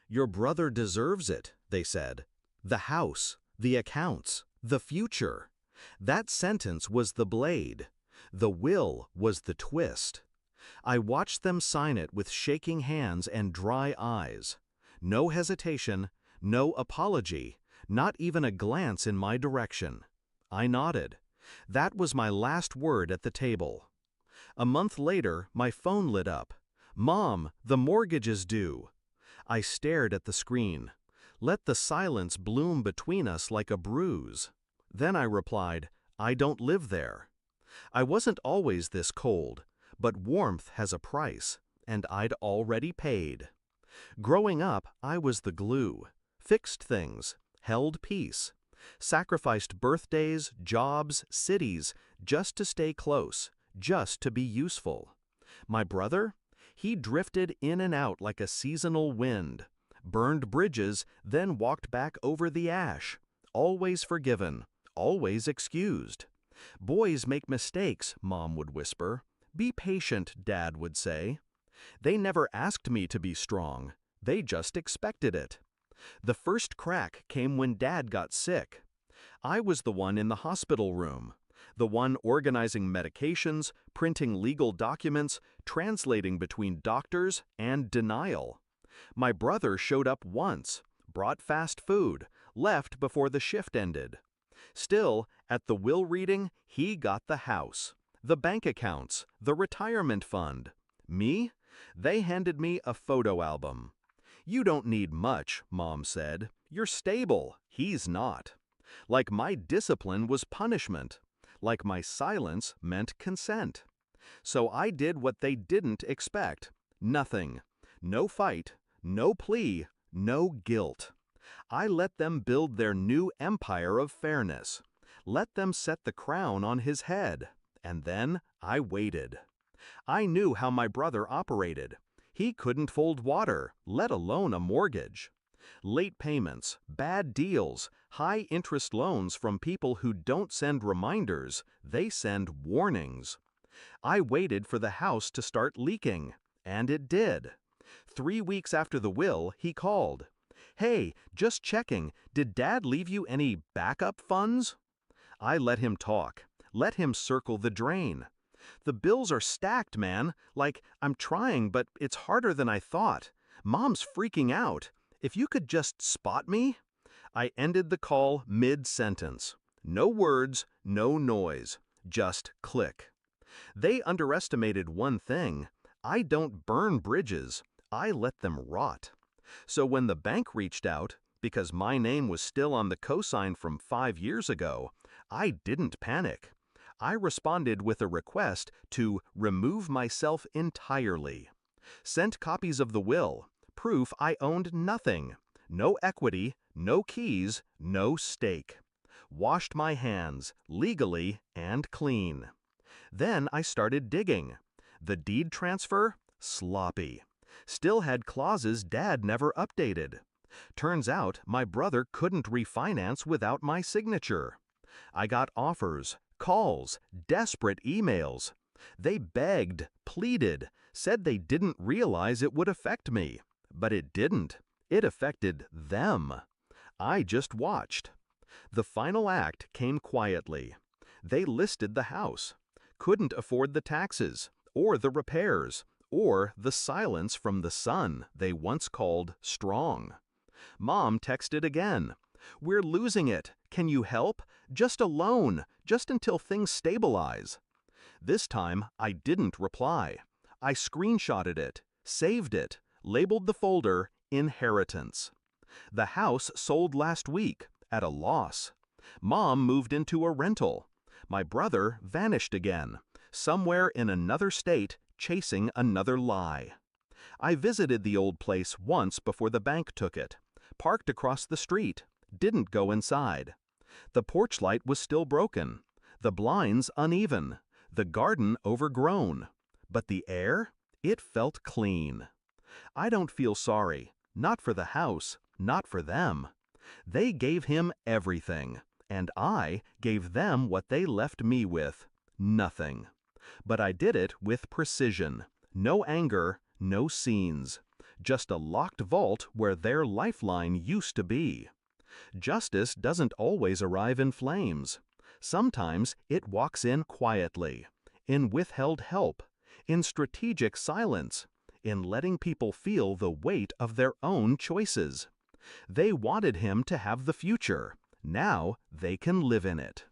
"Your brother deserves it," they said. "The house, the accounts, the future." That sentence was the blade. The will was the twist. I watched them sign it with shaking hands and dry eyes. No hesitation, no apology, not even a glance in my direction. I nodded. That was my last word at the table. A month later, my phone lit up. "Mom, the mortgage is due." I stared at the screen. Let the silence bloom between us like a bruise. Then I replied, "I don't live there." I wasn't always this cold, but warmth has a price, and I'd already paid. Growing up, I was the glue, fixed things, held peace, sacrificed birthdays, jobs, cities, just to stay close, just to be useful. My brother? He drifted in and out like a seasonal wind, burned bridges, then walked back over the ash, always forgiven, always excused. "Boys make mistakes," Mom would whisper. "Be patient," Dad would say. They never asked me to be strong. They just expected it. The first crack came when Dad got sick. I was the one in the hospital room, the one organizing medications, printing legal documents, translating between doctors, and denial. My brother showed up once, brought fast food, left before the shift ended. Still, at the will reading, he got the house, the bank accounts, the retirement fund. Me? They handed me a photo album. "You don't need much," Mom said. "You're stable." He's not. Like my discipline was punishment. Like my silence meant consent. So I did what they didn't expect. Nothing. No fight, no plea, no guilt. I let them build their new empire of fairness. Let them set the crown on his head. And then I waited. I knew how my brother operated. He couldn't fold water, let alone a mortgage. Late payments, bad deals, high-interest loans from people who don't send reminders, they send warnings. I waited for the house to start leaking, and it did. 3 weeks after the will, he called. "Hey, just checking, did Dad leave you any backup funds?" I let him talk, let him circle the drain. "The bills are stacked, man. Like, I'm trying, but it's harder than I thought. Mom's freaking out. If you could just spot me?" I ended the call mid-sentence. No words, no noise, just click. They underestimated one thing. I don't burn bridges. I let them rot. So when the bank reached out, because my name was still on the cosign from 5 years ago, I didn't panic. I responded with a request to remove myself entirely. Sent copies of the will, proof I owned nothing. No equity, no keys, no stake. Washed my hands, legally and clean. Then I started digging. The deed transfer? Sloppy. Still had clauses Dad never updated. Turns out my brother couldn't refinance without my signature. I got offers, calls, desperate emails. They begged, pleaded, said they didn't realize it would affect me. But it didn't. It affected them. I just watched. The final act came quietly. They listed the house. Couldn't afford the taxes, or the repairs, or the silence from the son they once called strong. Mom texted again. "We're losing it. Can you help? Just a loan, just until things stabilize." This time, I didn't reply. I screenshotted it, saved it, labeled the folder Inheritance. The house sold last week, at a loss. Mom moved into a rental. My brother vanished again, somewhere in another state, chasing another lie. I visited the old place once before the bank took it, parked across the street, didn't go inside. The porch light was still broken, the blinds uneven, the garden overgrown. But the air? It felt clean. I don't feel sorry, not for the house, not for them. They gave him everything, and I gave them what they left me with, nothing. But I did it with precision, no anger, no scenes. just a locked vault where their lifeline used to be. Justice doesn't always arrive in flames. Sometimes it walks in quietly, in withheld help, in strategic silence, in letting people feel the weight of their own choices. They wanted him to have the future. Now they can live in it.